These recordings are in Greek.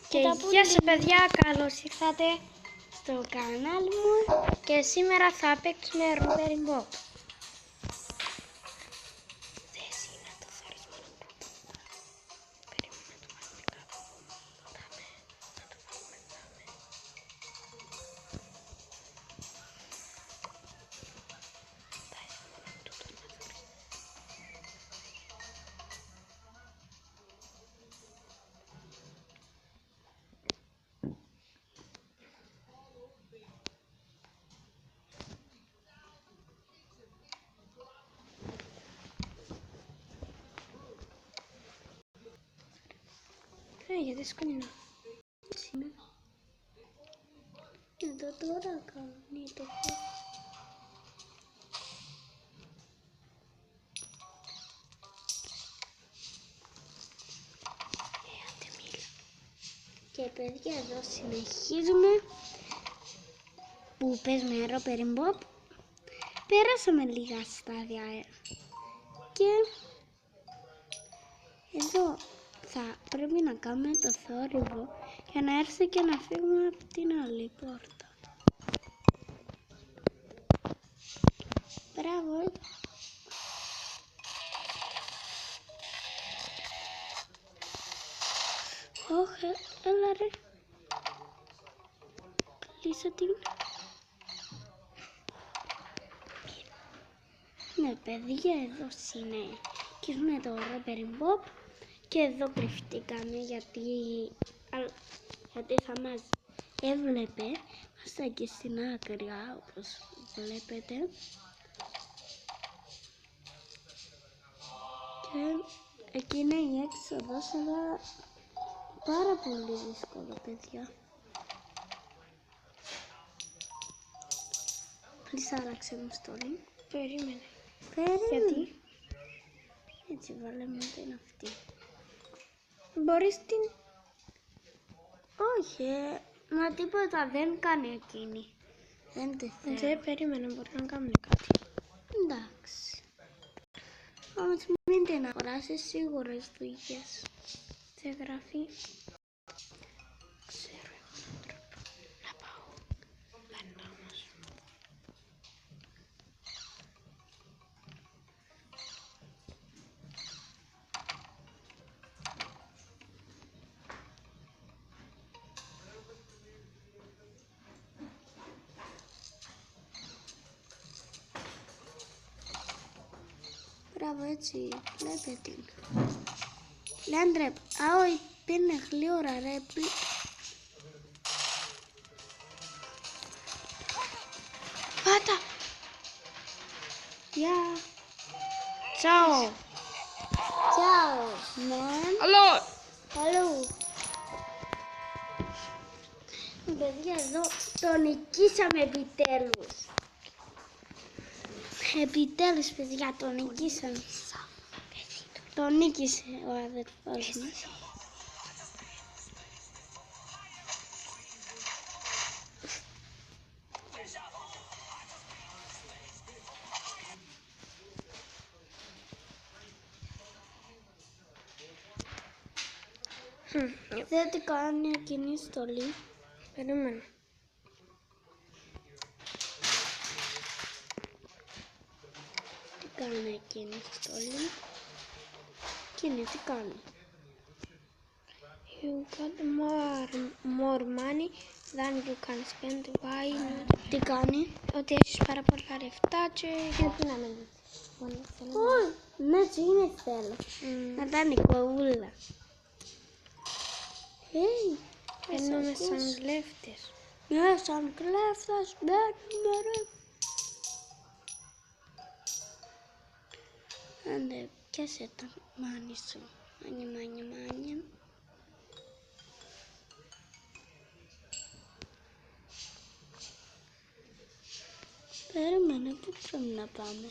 Και γεια σας παιδιά, καλώς ήρθατε στο κανάλι μου και σήμερα θα παίξουμε Robbering Bob. Δες είναι το θαρισμένο πρώτο. Περίμενε να το βάλουμε κάπου. Δάμε, να το βάλουμε δάμε. Δες μόνο τούτο να δεις. Γιατί σκονινά. Εδώ τώρα κάνει το χώρο. Και παιδιά εδώ συνεχίζουμε που παίζουμε Robbering Bob. Πέρασαμε λίγα στάδια και εδώ θα πρέπει να κάνουμε το θόρυβο για να έρθει και να φύγουμε από την άλλη πόρτα. Μπράβο. Όχι, έλα ρε. Κλείσε την. Ναι παιδιά, εδώ συνεχίζουμε το Robbering Bob. Και εδώ κρυφτήκαμε γιατί θα μας έβλεπε. Είμαστε και στην άκρη όπως βλέπετε. Και εκεί είναι η έξοδος, αλλά πάρα πολύ δύσκολο παιδιά. Πλείς άλλαξε μου στολή. Περίμενε. Γιατί? Έτσι βάλαμε την αυτή. Μπορείς την... Όχι, μα τίποτα δεν κάνει εκείνη. Δεν τη θέλω. Δεν περίμενα, μπορεί να κάνουμε κάτι. Εντάξει. Όμως μην την αγοράσεις, σίγουρες δουλειές. Σε γραφή. Ξέρω εγώ έναν τρόπο. Να πάω. Παίρνω όμως. Μπράβο, έτσι, βλέπετε την. Λέντρε, όχι, πίνε γλύωρα ρε. Πάτα. Γεια. Τσάω. Τσάω. Man. Αλλό. Αλλού. Παιδιά, εδώ το νικήσαμε επιτέλους. Επιτέλους παιδιά, το νικήσαμε. Το νίκησε ο αδερφός μας. Δεν τι κάνει εκείνη η στολή. Περίμενε. Τι κάνει εκείνη η στολή. Εκείνη τι κάνει. You got more money than you can spend. Why not? Τι κάνει. Ότι έχεις πάρα πολλά λεφτά και γιατί να μην δεις. Όχι, ναι, έτσι είναι θέλω. Να τα νοικοούλα. Παίρνουμε σαν κλέφτες. Ναι, σαν κλέφτας μπαίνουμε ρε. Άντε, πιάσε τα μάνι σου. Μάνι. Περίμενε, πού πρέπει να πάμε.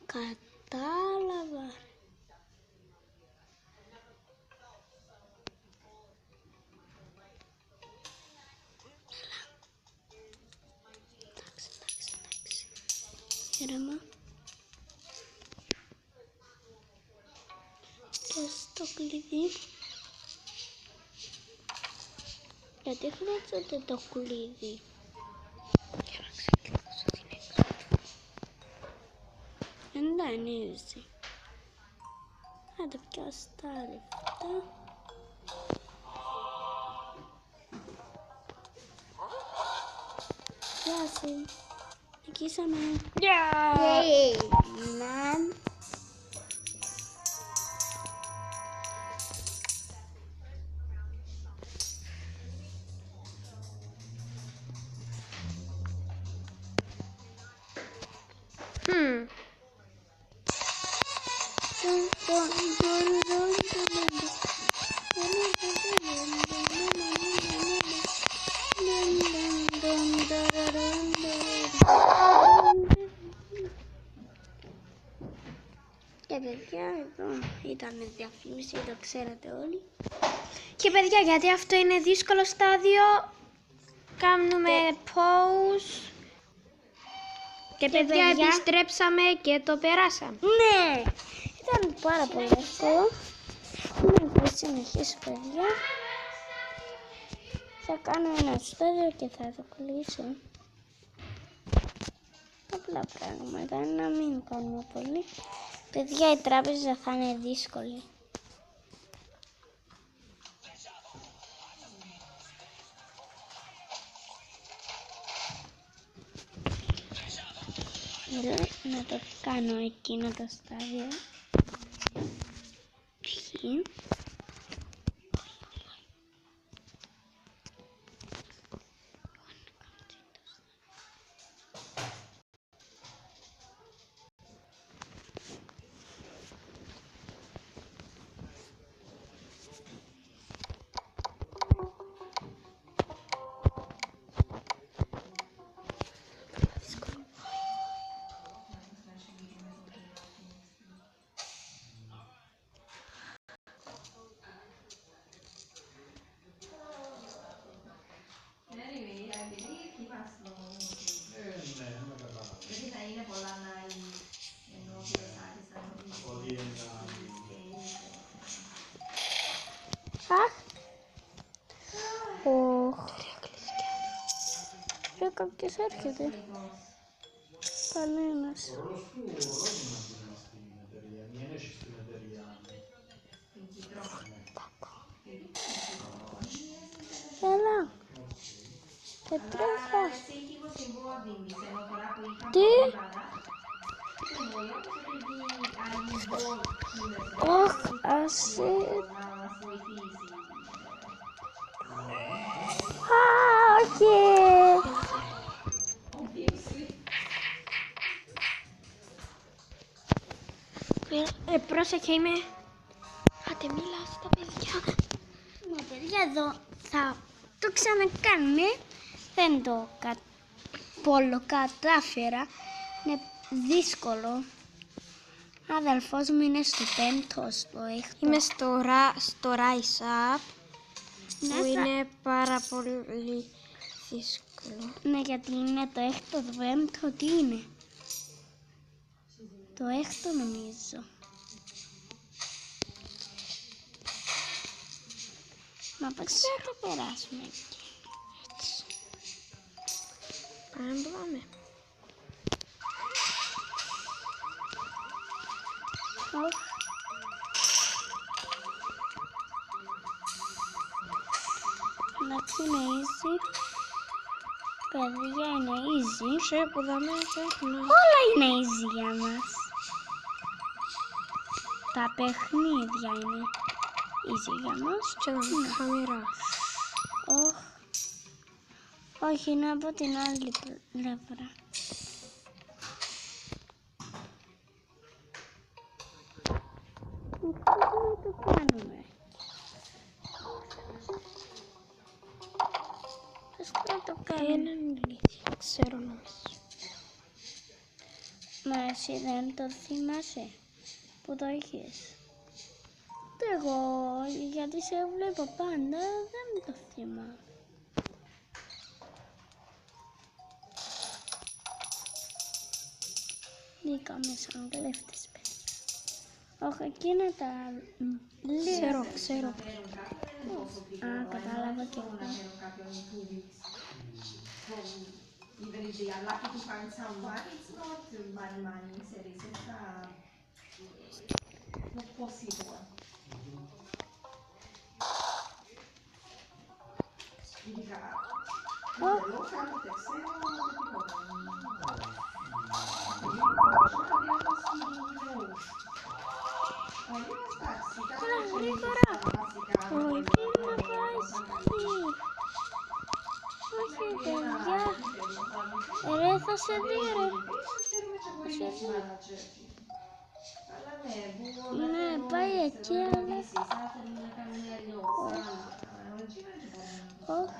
Κατάλαβα. Εντάξει. Ήρεμα. Και στο κλειδί. Γιατί χρειάζεται το κλειδί? Για να ξεκλειδώσω την έξοδο. Δεν τα ανοίζει. Θα τα πιάσω τα λεφτά. Γεια σου. Νικήσαμε. Yay! Μαμ. Και παιδιά, εδώ ήταν η διαφήμιση, το ξέρετε όλοι. Και παιδιά, γιατί αυτό είναι δύσκολο στάδιο, κάνουμε pause. Και παιδιά, επιστρέψαμε και το περάσαμε. Ναι, ήταν πάρα πολύ εύκολο. Θα συνεχίσω, παιδιά. Θα κάνω ένα στάδιο και θα το κλείσω. Απλά πράγματα, να μην κάνουμε πολύ. Παιδιά, η τράπεζα θα είναι δύσκολη. Να το κάνω εκείνο το στάδιο. Αχ. Ρε, κάποιος έρχεται. Κανένας. Έλα. Πετρούχα. Τι? Ωχ, άσε. Όχι. Πρόσεχε, είμαι. Άντε, μίλα στα παιδιά. Μα παιδιά, εδώ θα το ξανακάνουμε. Δεν το πολύ κατάφερα. Είναι δύσκολο. Αδελφός μου είναι στο 5ο, στο 6ο. Είμαι στο Rise Up, που είναι πάρα πολύ δύσκολο. Ναι, γιατί είναι το 6ο, το 5ο, τι είναι? Το 6ο νομίζω. Μα πώς θα περάσουμε εκεί? Έτσι. Πάμε, πάμε. Εντάξει, είναι easy. Παιδιά, είναι easy. Σε που δάμε τέχνο. Όλα είναι easy για μας. Τα παιχνίδια είναι easy για μας. Και εδώ χαμηρά. Όχι, είναι από την άλλη πλευρά. Πώς να το κάνουμε? Πώς να το κάνουμε? Έναν λύθι, ξέρω νομίζω. Μα εσύ δεν το θυμάσαι που το είχες? Εγώ, γιατί σε βλέπω πάντα, δεν το θυμάμαι. Βγήκαμε σαν κλέφτες, παιδιά. Όχι, εκείνα τα Ξέρω. Α, κατάλαβα και εγώ. Έλα γρήγορα. Όχι, θέλει να πάει σπίτι. Όχι, παιδιά. Ρε, θα σε δει, ρε. Θα σε δει. Ναι, πάει εκεί, αλλά... Όχι.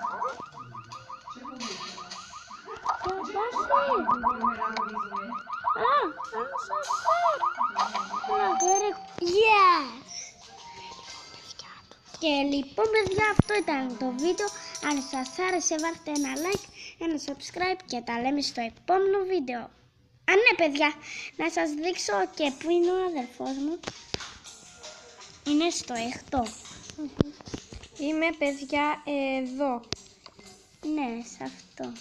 Yes! Και λοιπόν, παιδιά, αυτό ήταν το βίντεο. Αν σας άρεσε, βάλτε ένα like, ένα subscribe και τα λέμε στο επόμενο βίντεο. Α, ναι, παιδιά, να σας δείξω και που είναι ο αδερφός μου. Είναι στο έκτο. Είμαι, παιδιά, εδώ. Ναι, σε αυτό.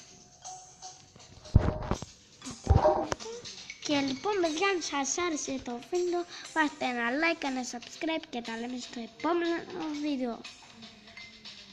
Και λοιπόν, παιδιά, αν σας άρεσε το βίντεο, βάλτε ένα like, ένα subscribe και τα λέμε στο επόμενο βίντεο.